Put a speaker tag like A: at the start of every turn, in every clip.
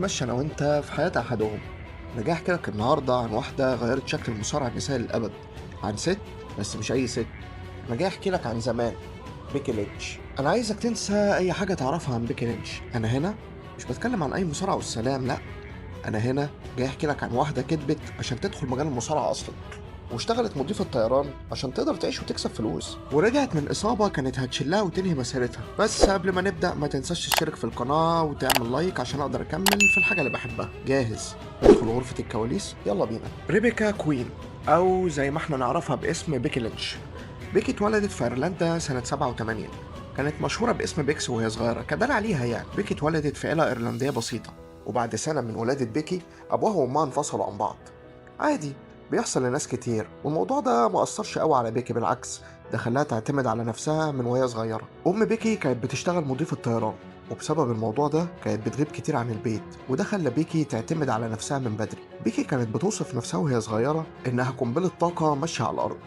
A: نمشي أنا وأنت في حياة أحدهم. أنا جاي أحكي لك النهاردة عن واحدة غيرت شكل المصارعة النسائي للأبد، عن ست، بس مش أي ست. أنا جاي أحكي لك عن زمان، بيكي لينش. أنا عايزك تنسى أي حاجة تعرفها عن بيكي لينش. أنا هنا مش بتكلم عن أي مصارعة والسلام، لأ. أنا هنا جاي أحكي لك عن واحدة كدبت عشان تدخل مجال المصارعة أصلا، واشتغلت مضيفة طيران عشان تقدر تعيش وتكسب فلوس، ورجعت من إصابة كانت هتشلها وتنهي مسيرتها. بس قبل ما نبدأ ما تنساش تشترك في القناة وتعمل لايك عشان أقدر أكمل في الحاجة اللي بحبها. جاهز؟ ندخل غرفة الكواليس، يلا بينا. ريبيكا كوين، أو زي ما احنا نعرفها باسم بيكي لينش. بيكي اتولدت في أيرلندا سنة 87. كانت مشهورة باسم بيكس وهي صغيرة كدلع عليها يعني. بيكي اتولدت في عيلة إيرلندية بسيطة، وبعد سنة من ولادة بيكي أبوها وأمها انفصلوا عن بعض. عادي، بيحصل لناس كتير، والموضوع ده مأثرش قوي على بيكي، بالعكس ده خلاها تعتمد على نفسها من وهي صغيرة. أم بيكي كانت بتشتغل مضيفة طيران، وبسبب الموضوع ده كانت بتغيب كتير عن البيت، وده خلى بيكي تعتمد على نفسها من بدري. بيكي كانت بتوصف نفسها وهي صغيرة إنها قنبلة طاقة ماشية على الأرض.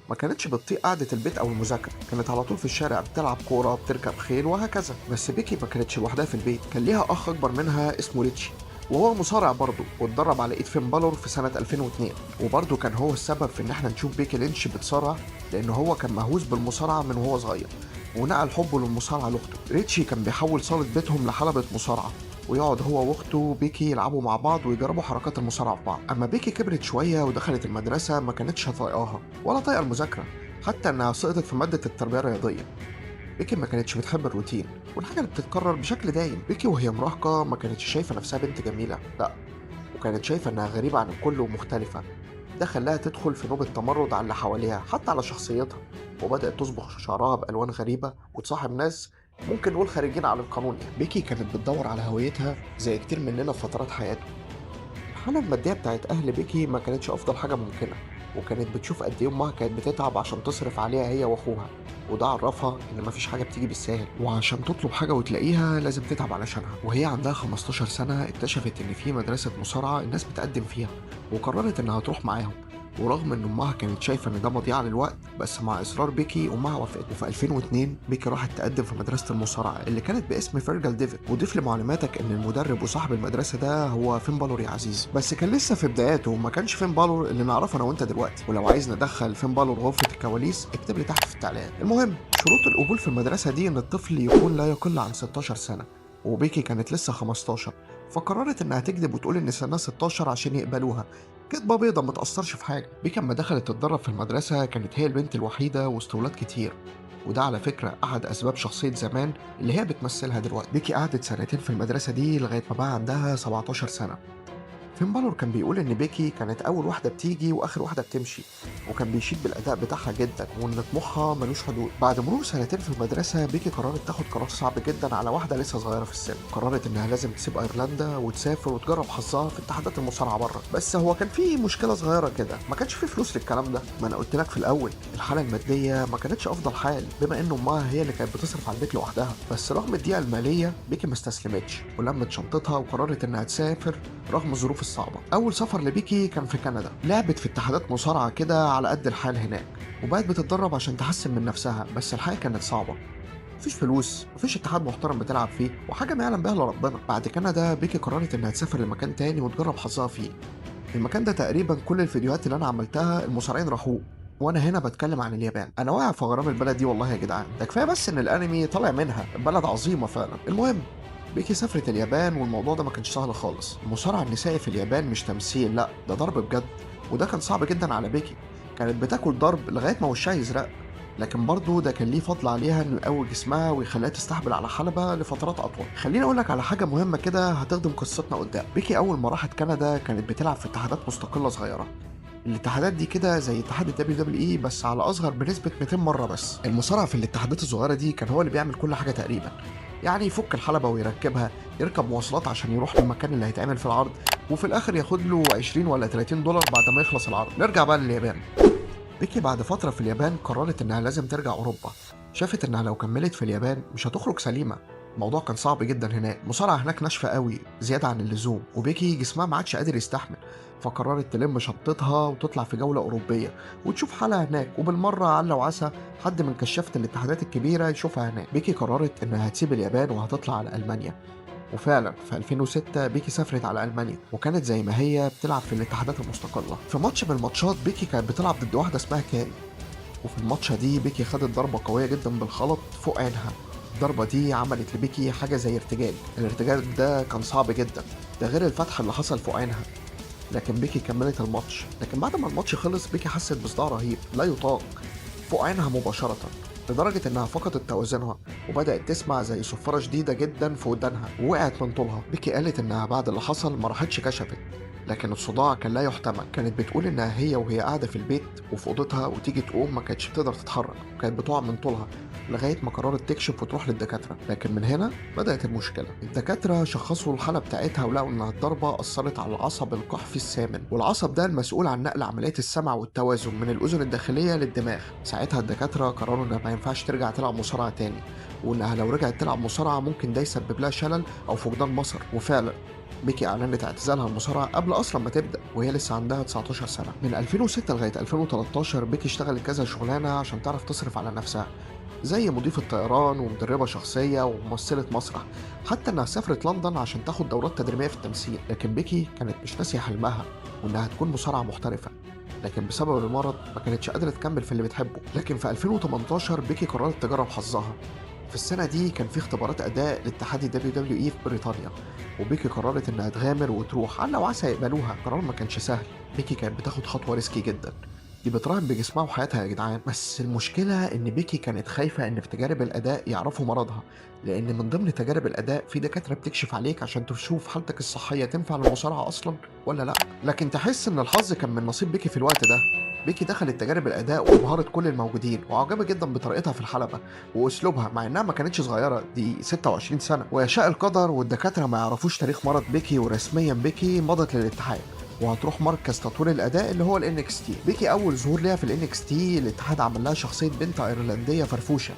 A: ما كانتش بتطيق قعدة البيت أو المذاكرة، كانت على طول في الشارع بتلعب كورة، بتركب خيل وهكذا. بس بيكي ما كانتش لوحدها في البيت، كان ليها أخ أكبر منها اسمه ريتشي، وهو مصارع برضه، واتدرب على ايد فين بالور في سنة 2002. وبرضه كان هو السبب في ان احنا نشوف بيكي لينش بتصارع، لان هو كان مهووس بالمصارعة من وهو صغير، ونقل حبه للمصارعة لاخته. ريتشي كان بيحول صالة بيتهم لحلبة مصارعة، ويقعد هو واخته بيكي يلعبوا مع بعض ويجربوا حركات المصارعة في بعض. اما بيكي كبرت شوية ودخلت المدرسة ما كانتش طايقاها ولا طايقة المذاكرة، حتى انها سقطت في مادة التربية الرياضية. بيكي ما كانتش بتحب الروتين والحاجة اللي بتتكرر بشكل دايم. بيكي وهي مراهقة ما كانتش شايفة نفسها بنت جميلة، لا، وكانت شايفة إنها غريبة عن الكل ومختلفة. ده خلاها تدخل في نوبة تمرد على اللي حواليها، حتى على شخصيتها، وبدأت تصبغ شعرها بألوان غريبة وتصاحب ناس ممكن نقول خارجين عن القانون. يعني بيكي كانت بتدور على هويتها زي كتير مننا في فترات حياته. الحالة المادية بتاعت أهل بيكي ما كانتش أفضل حاجة ممكنة، وكانت بتشوف قد إيه أمها كانت بتتعب عشان تصرف عليها هي وأخوها، وده عرفها إن مفيش حاجة بتيجي بالساهل، وعشان تطلب حاجة وتلاقيها لازم تتعب علشانها. وهي عندها 15 سنة اكتشفت إن في مدرسة مصارعة الناس بتقدم فيها، وقررت إنها تروح معاهم. ورغم إن أمها كانت شايفة إن ده مضيعة للوقت، بس مع إصرار بيكي أمها وافقت. وفي 2002 بيكي راحت تقدم في مدرسة المصارعة اللي كانت باسم فيرجل ديفيد. وضيف لمعلوماتك إن المدرب وصاحب المدرسة ده هو فين بالور يا عزيزي، بس كان لسه في بداياته وما كانش فين بالور اللي نعرفه أنا وأنت دلوقتي. ولو عايز ندخل فين بالور غرفة الكواليس اكتب لي تحت في التعليقات. المهم، شروط القبول في المدرسة دي إن الطفل يكون لا يقل عن 16 سنة، وبيكي كانت لسه 15، فقررت إنها تكذب وتقول إن سنها 16 عشان يقبلوها. كدبة بيضة ما تأثرش في حاجة. بيكي لما دخلت تتدرب في المدرسة كانت هي البنت الوحيدة وسط ولاد كتير، وده على فكرة أحد أسباب شخصية زمان اللي هي بتمثلها دلوقتي. بيكي قعدت سنتين في المدرسة دي لغاية ما بقى عندها 17 سنة. فين بالور كان بيقول إن بيكي كانت أول واحدة بتيجي وآخر واحدة بتمشي، وكان بيشيد بالأداء بتاعها جدا وإن طموحها ملوش حدود. بعد مرور سنتين في المدرسة بيكي قررت تاخد قرار صعب جدا على واحدة لسه صغيرة في السن. قررت إنها لازم تسيب أيرلندا وتسافر وتجرب حظها في اتحادات المصارعة بره. بس هو كان في مشكلة صغيرة كده، ما كانش في فلوس للكلام ده. ما أنا قلت لك في الأول الحالة المادية ما كانتش أفضل حال، بما إن أمها هي اللي كانت بتصرف على البيت لوحدها. بس رغم الضيقة المالية بيكي ما استسلمتش ولمت شنطتها وقررت إنها تسافر رغم الظروف الصعبة. أول سفر لبيكي كان في كندا، لعبت في اتحادات مصارعة كده على قد الحال هناك، وبقت بتتدرب عشان تحسن من نفسها. بس الحياة كانت صعبة، مفيش فلوس، مفيش اتحاد محترم بتلعب فيه، وحاجة ما يعلم بها الا ربنا. بعد كندا بيكي قررت إنها تسافر لمكان تاني وتجرب حظها فيه. المكان ده تقريبا كل الفيديوهات اللي أنا عملتها المصارعين راحوه، وانا هنا بتكلم عن اليابان. انا واقع في غرام البلد دي والله يا جدعان، ده كفايه بس ان الانمي طالع منها، بلد عظيمه فعلا. المهم، بيكي سافرت اليابان والموضوع ده ما كانش سهل خالص. المصارع النسائي في اليابان مش تمثيل، لا ده ضرب بجد، وده كان صعب جدا على بيكي. كانت بتاكل ضرب لغايه ما وشها يزرق، لكن برضه ده كان ليه فضل عليها انه يقوي جسمها ويخليها تستحمل على حلبة لفترات اطول. خليني اقول لك على حاجه مهمه كده هتخدم قصتنا قدام. بيكي اول ما راحت كندا كانت بتلعب في اتحادات مستقله صغيره. الاتحادات دي كده زي اتحاد الدبليو دبليو اي بس على اصغر بنسبه 200 مره. بس المصارع في الاتحادات الصغيره دي كان هو اللي بيعمل كل حاجه تقريبا، يعني يفك الحلبه ويركبها، يركب مواصلات عشان يروح للمكان اللي هيتعمل في العرض، وفي الاخر ياخد له 20 ولا 30 دولار بعد ما يخلص العرض. نرجع بقى لليابان. بيكي بعد فتره في اليابان قررت انها لازم ترجع اوروبا. شافت انها لو كملت في اليابان مش هتخرج سليمه. الموضوع كان صعب جدا هناك، المصارعه هناك ناشفه قوي زياده عن اللزوم، وبيكي جسمها ما عادش قادر يستحمل. فقررت تلم شنطتها وتطلع في جوله اوروبيه وتشوف حالها هناك، وبالمره عل وعسى حد من كشافه الاتحادات الكبيره يشوفها هناك. بيكي قررت انها هتسيب اليابان وهتطلع على المانيا. وفعلا في 2006 بيكي سافرت على ألمانيا وكانت زي ما هي بتلعب في الاتحادات المستقلة. في ماتش من الماتشات بيكي كانت بتلعب ضد واحدة اسمها كاري، وفي الماتشة دي بيكي خدت ضربة قوية جدا بالخلط فوق عينها. الضربة دي عملت لبيكي حاجة زي ارتجاج، الارتجاج ده كان صعب جدا، ده غير الفتح اللي حصل فوق عينها. لكن بيكي كملت الماتش، لكن بعد ما الماتش خلص بيكي حست بصداع رهيب لا يطاق فوق عينها مباشرة، لدرجة إنها فقدت توازنها وبدأت تسمع زي صفارة شديدة جدا في ودانها ووقعت من طولها. بيكي قالت إنها بعد اللي حصل ما راحتش كشفت، لكن الصداع كان لا يحتمل. كانت بتقول إنها هي وهي قاعدة في البيت وفي أوضتها وتيجي تقوم ما كانتش بتقدر تتحرك وكانت بتقع من طولها، لغاية ما قررت تكشف وتروح للدكاترة. لكن من هنا بدأت المشكلة. الدكاترة شخصوا الحالة بتاعتها ولقوا إنها الضربة أثرت على العصب القحفي الثامن، والعصب ده المسؤول عن نقل عمليات السمع والتوازن من الأذن الداخلية للدماغ. ساعتها الدكاترة قرروا إنها ما ينفعش ترجع تلعب مصارعة تاني، وإنها لو رجعت تلعب مصارعة ممكن ده يسبب لها شلل أو فقدان بصر. وفعلا بيكي أعلنت اعتزالها المصارعة قبل أصلا ما تبدأ وهي لسه عندها 19 سنة. من 2006 لغاية 2013 بيكي اشتغلت كذا شغلانة عشان تعرف تصرف على نفسها، زي مضيفة طيران ومدربة شخصية وممثلة مسرح، حتى إنها سافرت لندن عشان تاخد دورات تدريبية في التمثيل. لكن بيكي كانت مش ناسية حلمها وإنها تكون مصارعة محترفة، لكن بسبب المرض ما كانتش قادرة تكمل في اللي بتحبه. لكن في 2018 بيكي قررت تجرب حظها. في السنة دي كان في اختبارات أداء لاتحاد WWE في بريطانيا، وبيكي قررت إنها تغامر وتروح على لو عسى يقبلوها. قرار ما كانش سهل، بيكي كانت بتاخد خطوة ريسكي جدا، دي بتراهن بجسمها وحياتها يا جدعان. بس المشكلة إن بيكي كانت خايفة إن في تجارب الأداء يعرفوا مرضها، لأن من ضمن تجارب الأداء في دكاترة بتكشف عليك عشان تشوف حالتك الصحية تنفع للمصارعة أصلا ولا لأ. لكن تحس إن الحظ كان من نصيب بيكي في الوقت ده. بيكي دخلت تجارب الأداء وأبهرت كل الموجودين وعجبت جدا بطريقتها في الحلبة وأسلوبها، مع إنها ما كانتش صغيرة، دي 26 سنة. ويشاء القدر والدكاترة ما يعرفوش تاريخ مرض بيكي، ورسميا بيكي مضت للاتحاد وهتروح مركز تطوير الاداء اللي هو ال NXT. بيكي اول ظهور ليها في ال NXT الاتحاد عمل لها شخصيه بنت ايرلنديه فرفوشه،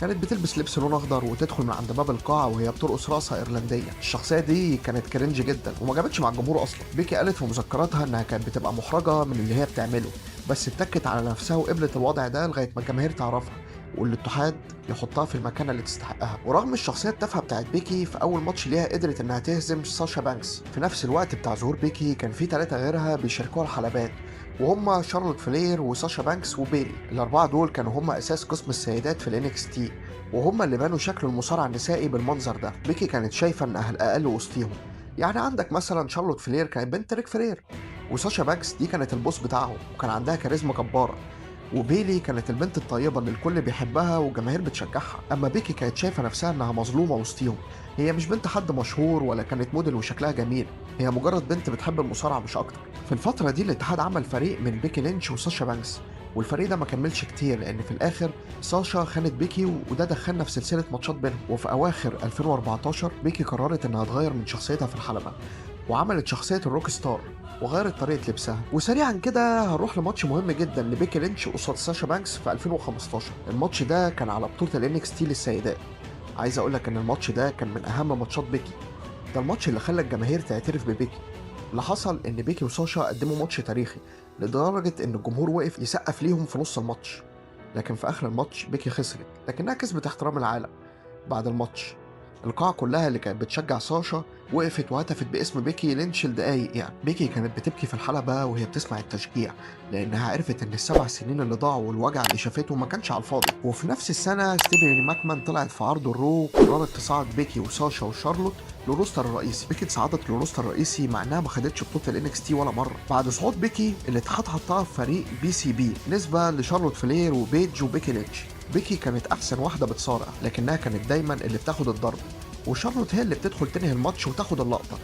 A: كانت بتلبس لبس لون اخضر وتدخل من عند باب القاعه وهي بترقص رقصه ايرلنديه. الشخصيه دي كانت كرنج جدا وما جابتش مع الجمهور اصلا. بيكي قالت في مذكراتها انها كانت بتبقى محرجه من اللي هي بتعمله، بس اتكت على نفسها وقبلت الوضع ده لغايه ما الجماهير تعرفها والاتحاد يحطها في المكانه اللي تستحقها. ورغم الشخصيه التافهه بتاعت بيكي في اول ماتش ليها قدرت انها تهزم ساشا بانكس. في نفس الوقت بتاع ظهور بيكي كان في 3 غيرها بيشاركوها الحلبات، وهم شارلوت فلير وساشا بانكس وبيلي. الاربعه دول كانوا هم اساس قسم السيدات في ال NXT، وهم اللي بنوا شكل المصارع النسائي بالمنظر ده. بيكي كانت شايفه انها الاقل وسطيهم، يعني عندك مثلا شارلوت فلير كانت بنت ريك فلير، وساشا بانكس دي كانت البوس بتاعهم وكان عندها كاريزما جباره، وبيلي كانت البنت الطيبة اللي الكل بيحبها والجماهير بتشجعها. أما بيكي كانت شايفة نفسها إنها مظلومة وسطيهم، هي مش بنت حد مشهور ولا كانت موديل وشكلها جميل، هي مجرد بنت بتحب المصارعة مش أكتر. في الفترة دي الاتحاد عمل فريق من بيكي لينش وساشا بانكس، والفريق ده ما كملش كتير لأن في الآخر ساشا خانت بيكي وده دخلنا في سلسلة ماتشات بينهم. وفي أواخر 2014 بيكي قررت إنها تغير من شخصيتها في الحلبة وعملت شخصية الروك ستار وغيرت طريقة لبسها. وسريعا كده هنروح لماتش مهم جدا لبيكي لينش قصاد ساشا بانكس في 2015. الماتش ده كان على بطولة ال NXT للسيدات. عايز اقولك ان الماتش ده كان من اهم ماتشات بيكي، ده الماتش اللي خلى الجماهير تعترف ببيكي. اللي حصل ان بيكي وساشا قدموا ماتش تاريخي لدرجة ان الجمهور وقف يسقف ليهم في نص الماتش، لكن في اخر الماتش بيكي خسرت لكنها كسبت احترام العالم. بعد الماتش القاعة كلها اللي كانت بتشجع ساشا وقفت وهتفت باسم بيكي لينش لدقايق. يعني بيكي كانت بتبكي في الحلبة وهي بتسمع التشجيع، لأنها عرفت إن ال7 سنين اللي ضاعوا والوجع اللي شافته ما كانش على الفاضي. وفي نفس السنة ستيفاني ماكمان طلعت في عرض الرو وقررت تصعد بيكي وساشا وشارلوت للروستر الرئيسي. بيكي اتصعدت للروستر الرئيسي مع إنها ما خدتش بطولة ال NXT ولا مرة. بعد صعود بيكي الاتحاد حطها في فريق BCB نسبة لشارلوت فلير وبيج وبيكي لينش. بيكي كانت أحسن واحدة بتصارع لكنها كانت دايما اللي بتاخد الضرب، وشارلوت هي اللي بتدخل تنهي الماتش وتاخد اللقطة.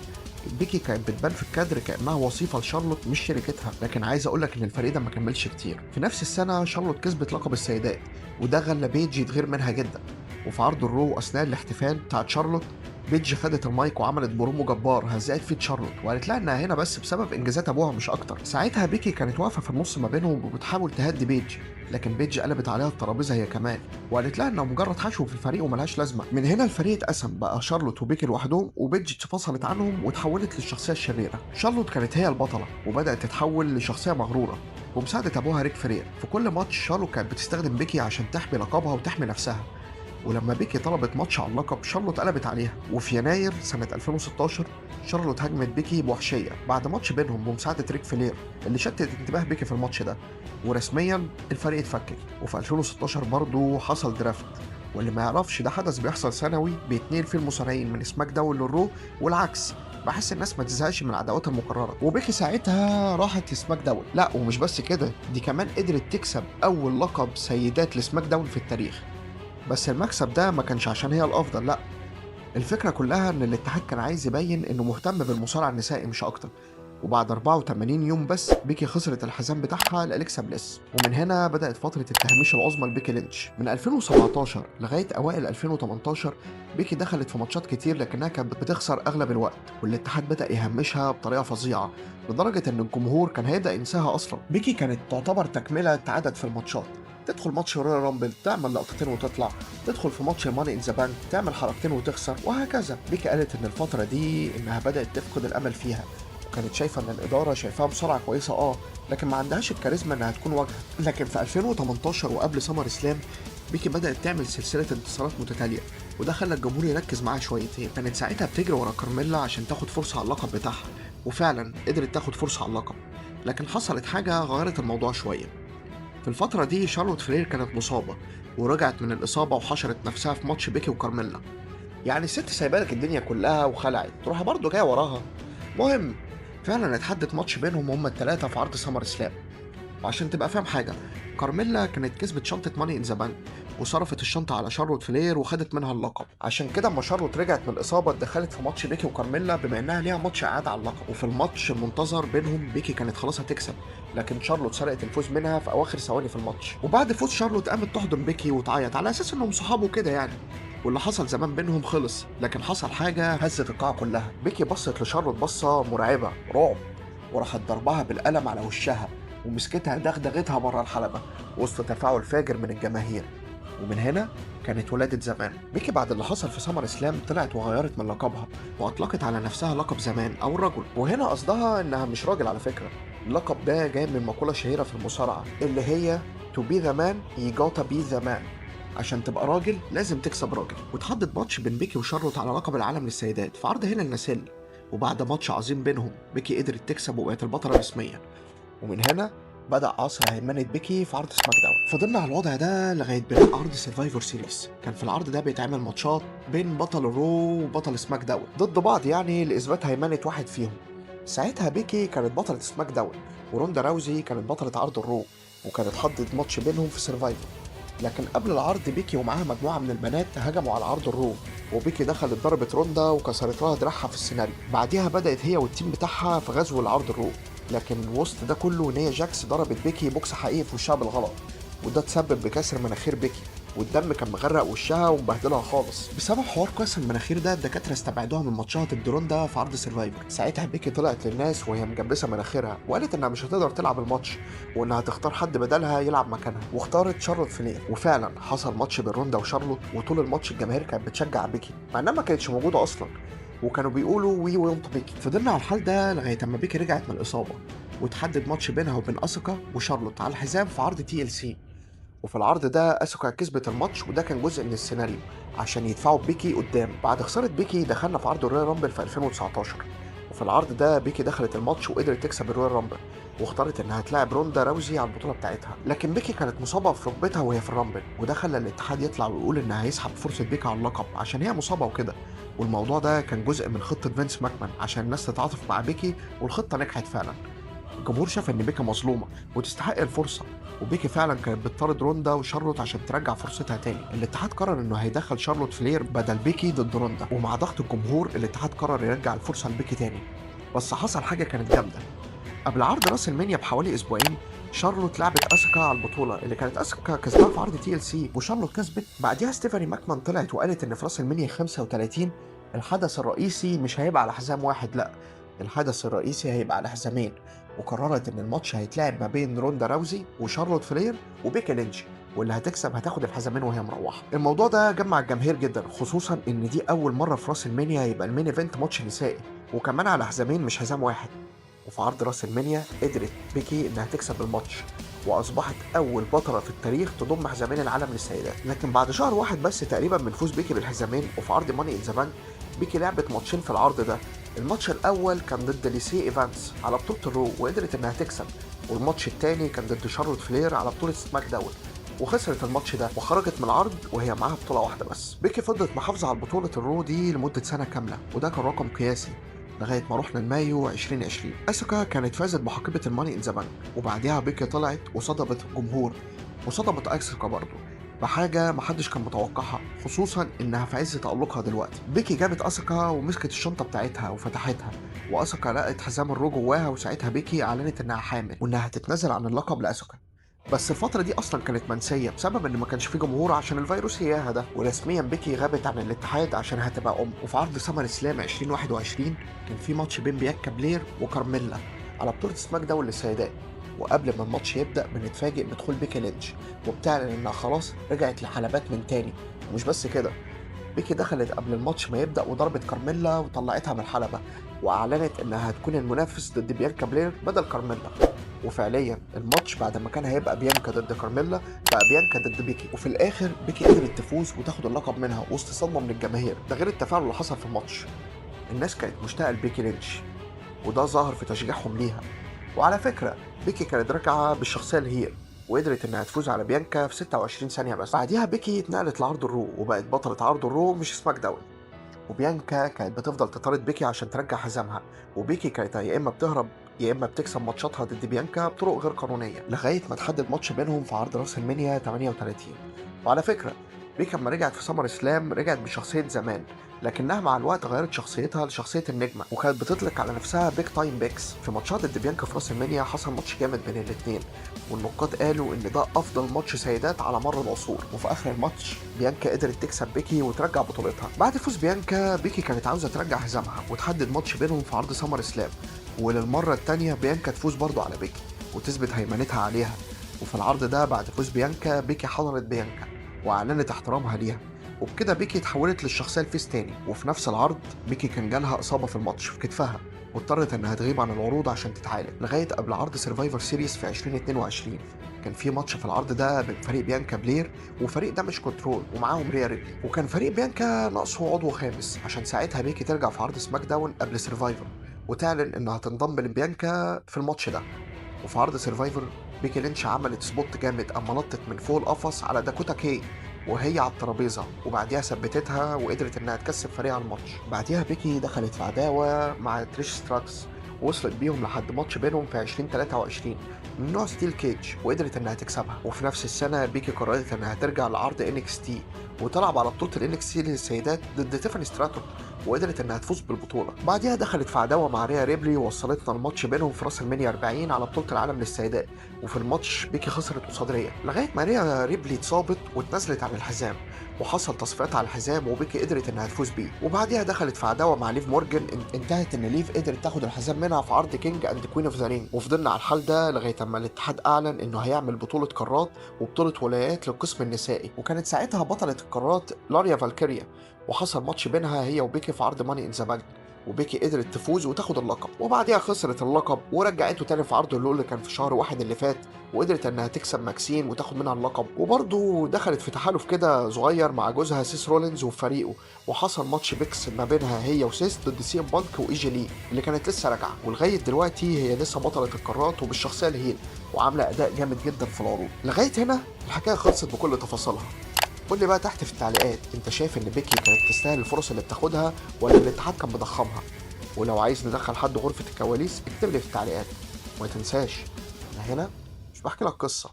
A: بيكي كانت بتبان في الكادر كأنها وظيفة لشارلوت مش شركتها. لكن عايز اقولك ان الفريق ده ما كملش كتير. في نفس السنة شارلوت كسبت لقب السيدات وده خلى بيج يتغير منها جدا. وفي عرض الرو اثناء الاحتفال بتاعت شارلوت بيج خدت المايك وعملت برومو جبار هزقت فيه شارلوت وقالت لها انها هنا بس بسبب انجازات ابوها مش اكتر. ساعتها بيكي كانت واقفه في النص ما بينهم وبتحاول تهدي بيج، لكن بيج قلبت عليها الترابيزه هي كمان وقالت لها انها مجرد حشو في الفريق وملهاش لازمه. من هنا الفريق اتقسم بقى شارلوت وبيكي لوحدهم وبيج اتفصلت عنهم وتحولت للشخصيه الشريره. شارلوت كانت هي البطله وبدات تتحول لشخصيه مغروره ومساعدة ابوها ريك فرير. في كل ماتش شارلوت كانت بتستخدم بيكي عشان تحمي لقبها وتحمي نفسها، ولما بيكي طلبت ماتش على اللقب شارلوت قلبت عليها. وفي يناير سنة 2016 شارلوت هاجمت بيكي بوحشية بعد ماتش بينهم بمساعدة ريك فلير اللي شتت انتباه بيكي في الماتش ده، ورسميا الفريق اتفكك. وفي 2016 برضه حصل درافت، واللي ما يعرفش ده حدث بيحصل سنوي بيتنقل فيه المصارعين من سماك داون للرو والعكس، بحس الناس ما تزهقش من العداوات المكرره. وبيكي ساعتها راحت لسماك داون. لا ومش بس كده، دي كمان قدرت تكسب اول لقب سيدات لسماك داون في التاريخ. بس المكسب ده ما كانش عشان هي الافضل، لا، الفكره كلها ان الاتحاد كان عايز يبين انه مهتم بالمصارع النسائي مش اكتر. وبعد 84 يوم بس بيكي خسرت الحزام بتاعها لأليكسا بليس، ومن هنا بدأت فترة التهميش العظمى لبيكي لينش. من 2017 لغاية أوائل 2018 بيكي دخلت في ماتشات كتير لكنها كانت بتخسر أغلب الوقت، والاتحاد بدأ يهمشها بطريقة فظيعة لدرجة إن الجمهور كان هيبدأ ينساها أصلا. بيكي كانت تعتبر تكملة عدد في الماتشات، تدخل ماتش رويال رامبل تعمل لقطتين وتطلع، تدخل في ماتش ماني ان ذا بانك تعمل حركتين وتخسر، وهكذا. بيكي قالت ان الفترة دي انها بدأت تفقد الامل فيها، وكانت شايفه ان الاداره شايفاها مصارعه كويسه لكن ما عندهاش الكاريزما انها تكون واجهه. لكن في 2018 وقبل سمر اسلام بيكي بدات تعمل سلسله انتصارات متتاليه، وده خلى الجمهور يركز معاها شويتين. كانت ساعتها بتجري ورا كارميلا عشان تاخد فرصه على اللقب بتاعها، وفعلا قدرت تاخد فرصه على اللقب. لكن حصلت حاجه غيرت الموضوع شويه. في الفتره دي شارلوت فلير كانت مصابه، ورجعت من الاصابه وحشرت نفسها في ماتش بيكي وكارميلا. يعني الست سايبالك الدنيا كلها وخلعت تروح برضه جايه وراها. مهم، فعلا اتحدت ماتش بينهم هما التلاتة في عرض سمر اسلام. وعشان تبقى فاهم حاجة، كارميلا كانت كسبت شنطة ماني ان ذا بانك وصرفت الشنطة على شارلوت فلير وخدت منها اللقب. عشان كده اما شارلوت رجعت من الإصابة اتدخلت في ماتش بيكي وكارميلا بما إنها ليها ماتش إعادة على اللقب. وفي الماتش المنتظر بينهم بيكي كانت خلاص هتكسب، لكن شارلوت سرقت الفوز منها في أواخر ثواني في الماتش. وبعد فوز شارلوت قامت تحضن بيكي وتعيط على أساس إنهم صحاب وكده يعني، واللي حصل زمان بينهم خلص. لكن حصل حاجة هزت القاعة كلها. بيكي بصت لشارلوت بصة مرعبة رعب، وراحت ضربها بالقلم على وشها ومسكتها دغدغتها بره الحلبة وسط تفاعل فاجر من الجماهير. ومن هنا كانت ولادة زمان. بيكي بعد اللي حصل في سمر اسلام طلعت وغيرت من لقبها واطلقت على نفسها لقب زمان او الرجل، وهنا قصدها انها مش راجل على فكرة. اللقب ده جاي من مقولة شهيرة في المصارعة اللي هي to be the man you gotta be the man. عشان تبقى راجل لازم تكسب راجل. وتحدد ماتش بين بيكي وشارلوت على لقب العالم للسيدات في عرض هنا النسل، وبعد ماتش عظيم بينهم بيكي قدرت تكسب وبقت البطلة رسميا. ومن هنا بدأ عصر هيمنة بيكي في عرض سماك داون. فضلنا على الوضع ده لغاية بداية عرض سرفايفر سيريز. كان في العرض ده بيتعمل ماتشات بين بطل الرو وبطل سماك داون ضد بعض، يعني لإثبات هيمنة واحد فيهم. ساعتها بيكي كانت بطلة سماك داون، وروندا راوزي كانت بطلة عرض الرو، وكانت حدد ماتش بينهم في سرفايفر. لكن قبل العرض بيكي ومعاها مجموعة من البنات هجموا على عرض الرو، وبيكي دخلت ضربت روندا وكسرت لها دراعها في السيناريو. بعديها بدأت هي والتيم بتاعها في غزو العرض الرو، لكن وسط ده كله نيا جاكس ضربت بيكي بوكس حقيقي في وشها بالغلط، وده تسبب بكسر مناخير بيكي، والدم كان مغرق وشها ومبهدلها خالص. بسبب حوار كسر المناخير ده الدكاتره استبعدوها من ماتشات ضد روندا في عرض سرفايفر. ساعتها بيكي طلعت للناس وهي مجبسه مناخيرها وقالت انها مش هتقدر تلعب الماتش، وانها تختار حد بدلها يلعب مكانها، واختارت شارلوت فلير. وفعلا حصل ماتش بين روندا وشارلوت، وطول الماتش الجماهير كانت بتشجع بيكي مع انها ما كانتش موجوده اصلا، وكانوا بيقولوا وي وونت بيكي. فضلنا على الحال ده لغايه اما بيكي رجعت من الاصابه، وتحدد ماتش بينها وبين اسوكا وشارلوت على الحزام في عرض تي ال سي. وفي العرض ده اسوكا كسبت الماتش، وده كان جزء من السيناريو عشان يدفعوا بيكي قدام. بعد خسارة بيكي دخلنا في عرض الرويال رامبل في 2019، وفي العرض ده بيكي دخلت الماتش وقدرت تكسب الرويال رامبل، واختارت انها تلاعب روندا راوزي على البطوله بتاعتها. لكن بيكي كانت مصابه في ركبتها وهي في الرامبل، وده خلى الاتحاد يطلع ويقول انها هيسحب فرصه بيكي على اللقب عشان هي مصابه وكده. والموضوع ده كان جزء من خطه فينس ماكمان عشان الناس تتعاطف مع بيكي، والخطه نجحت فعلا. الجمهور شاف ان بيكي مظلومه وتستحق الفرصه، وبيكي فعلا كانت بتطارد روندا وشارلوت عشان ترجع فرصتها تاني. الاتحاد قرر انه هيدخل شارلوت فلير بدل بيكي ضد روندا، ومع ضغط الجمهور الاتحاد قرر يرجع الفرصه لبيكي تاني. بس حصل حاجه كانت جامده. قبل عرض راس المنيا بحوالي اسبوعين شارلوت لعبت اسكا على البطوله اللي كانت اسكا كسبها في عرض تي ال سي، وشارلوت كسبت. بعديها ستيفاني ماكمان طلعت وقالت ان في راس المنيا 35 الحدث الرئيسي مش هيبقى على حزام واحد، لا، الحدث الرئيسي هيبقى على حزامين. وقررت ان الماتش هيتلعب ما بين روندا راوزي وشارلوت فلير وبيكي لينش، واللي هتكسب هتاخد الحزامين وهي مروحه. الموضوع ده جمع الجماهير جدا، خصوصا ان دي اول مره في راس المنيا يبقى المين ايفنت ماتش نسائي، وكمان على حزامين مش حزام واحد. وفي عرض راس المنيا قدرت بيكي انها تكسب الماتش، واصبحت اول بطله في التاريخ تضم حزامين العالم للسيدات. لكن بعد شهر واحد بس تقريبا من فوز بيكي بالحزامين وفي عرض ماني ان ذا بانك، بيكي لعبت ماتشين في العرض ده. الماتش الاول كان ضد ليسي ايفانس على بطوله الرو وقدرت انها تكسب، والماتش الثاني كان ضد شارلوت فلير على بطوله سماك داون وخسرت الماتش ده وخرجت من العرض وهي معاها بطوله واحده بس. بيكي فضلت محافظه على بطوله الرو دي لمده سنه كامله، وده كان رقم قياسي لغايه ما رحنا لمايو 2020. اسوكا كانت فازت بحقيبه الماني ان ذا بانك، وبعديها بيكي طلعت وصدمت الجمهور وصدمت اسوكا برضه بحاجه محدش كان متوقعها، خصوصا انها في عز تالقها دلوقتي. بيكي جابت اسوكا ومسكت الشنطه بتاعتها وفتحتها، واسوكا لقت حزام الرو جواها، وساعتها بيكي اعلنت انها حامل وانها هتتنازل عن اللقب لاسوكا. بس الفترة دي أصلا كانت منسية بسبب إن ما كانش فيه جمهور عشان الفيروس إياها ده، ورسميا بيكي غابت عن الاتحاد عشان هتبقى أم. وفي عرض سمر سلام 2021 كان في ماتش بين بيانكا بلير وكارميلا على بطولة سماك داون للسيدات، وقبل ما الماتش يبدأ بنتفاجئ بدخول بيكي لينش وبتعلن إنها خلاص رجعت لحلبات من تاني. ومش بس كده، بيكي دخلت قبل الماتش ما يبدأ وضربت كارميلا وطلعتها من الحلبة، وأعلنت إنها هتكون المنافس ضد بيانكا بلير بدل كارميلا. وفعليا الماتش بعد ما كان هيبقى بيانكا ضد كارميلا بقى بيانكا ضد بيكي، وفي الآخر بيكي قدرت تفوز وتاخد اللقب منها وسط صدمة من الجماهير. ده غير التفاعل اللي حصل في الماتش، الناس كانت مشتاقة لبيكي لينش وده ظهر في تشجيعهم ليها. وعلى فكرة بيكي كانت راجعة بالشخصية الهيل وقدرت انها تفوز على بيانكا في 26 ثانية بس. بعديها بيكي اتنقلت لعرض الرو وبقت بطلة عرض الرو مش سماك داون، وبيانكا كانت بتفضل تطارد بيكي عشان ترجع حزامها، وبيكي كانت يا اما بتهرب يا اما بتكسب ماتشاتها ضد بيانكا بطرق غير قانونيه لغايه ما تحدد ماتش بينهم في عرض راس المنيا 38. وعلى فكره بيكي لما رجعت في سمر اسلام رجعت بشخصيه زمان، لكنها مع الوقت غيرت شخصيتها لشخصيه النجمه وكانت بتطلق على نفسها بيك تايم بيكس. في ماتشات ضد بيانكا في راس المنيا حصل ماتش جامد بين الاثنين، والنقاد قالوا ان ده افضل ماتش سيدات على مر العصور. وفي اخر الماتش بيانكا قدرت تكسب بيكي وترجع بطولتها. بعد فوز بيانكا بيكي كانت عاوزه ترجع حزامها وتحدد ماتش بينهم في عرض سمر اسلام، وللمره التانيه بيانكا تفوز برضه على بيكي وتثبت هيمنتها عليها. وفي العرض ده بعد فوز بيانكا بيكي حضنت بيانكا واعلنت احترامها ليها، وبكده بيكي اتحولت للشخصيه الفيس تاني. وفي نفس العرض بيكي كان جالها اصابه في الماتش في كتفها واضطرت انها تغيب عن العروض عشان تتعالج لغايه قبل عرض سرفايفر سيريس في 2022. كان في ماتش في العرض ده بين فريق بيانكا بلير وفريق دامج كنترول ومعاهم ريا ريبلي، وكان فريق بيانكا ناقصه عضو خامس عشان ساعتها بيكي ترجع في عرض سماك داون قبل سرفايفر وتعلن انها تنضم لبيانكا في الماتش ده. وفي عرض سرفايفر بيكي لينش عملت سبوت جامد اما نطت من فوق القفص على داكوتا كي وهي على الترابيزه، وبعديها ثبتتها وقدرت انها تكسب فريق على الماتش. بعديها بيكي دخلت في عداوه مع تريش ستراكس وصلت بيهم لحد ماتش بينهم في 2023 من نوع ستيل كيج وقدرت انها تكسبها. وفي نفس السنه بيكي قررت انها ترجع لعرض انكس تي وتلعب على بطوله الانكس تي للسيدات ضد تيفاني ستراتون وقدرت انها تفوز بالبطوله. بعديها دخلت في عداوه مع ريا ريبلي ووصلتنا الماتش بينهم في راس المنيا 40 على بطوله العالم للسيدات، وفي الماتش بيكي خسرت قصاد ريا لغايه ما ريا ريبلي اتصابت واتنزلت عن الحزام وحصل تصفيات على الحزام وبيكي قدرت انها تفوز بيه. وبعديها دخلت في عداوه مع ليف مورجان انتهت ان ليف قدرت تاخد الحزام منها في عرض كينج اند كوين اوف ذا رينج، وفضلنا على الحال ده لغايه اما الاتحاد اعلن انه هيعمل بطوله قارات وبطوله ولايات للقسم النسائي، وكانت ساعتها بطله القارات لاريا فالكيريا، وحصل ماتش بينها هي وبيكي في عرض ماني ان ذا بانك وبيكي قدرت تفوز وتاخد اللقب. وبعديها خسرت اللقب ورجعته تاني في عرض اللول اللي كان في شهر واحد اللي فات وقدرت انها تكسب ماكسين وتاخد منها اللقب. وبرضه دخلت في تحالف كده صغير مع جوزها سيس رولينز وفريقه، وحصل ماتش بيكس ما بينها هي وسيس ضد سي ام بانك وايجي لي اللي كانت لسه راجعه، ولغايه دلوقتي هي لسه بطله القارات وبالشخصيه الهيل وعامله اداء جامد جدا في العروض. لغايه هنا الحكايه خلصت بكل تفاصيلها. قول لي بقى تحت في التعليقات انت شايف ان بيكي كانت تستاهل الفرص اللي بتاخدها ولا الاتحاد كان مضخمها؟ ولو عايز ندخل حد غرفة الكواليس اكتب لي في التعليقات. وما تنساش انا هنا مش بحكي لك قصة،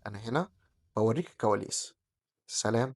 A: انا هنا بوريك الكواليس. سلام.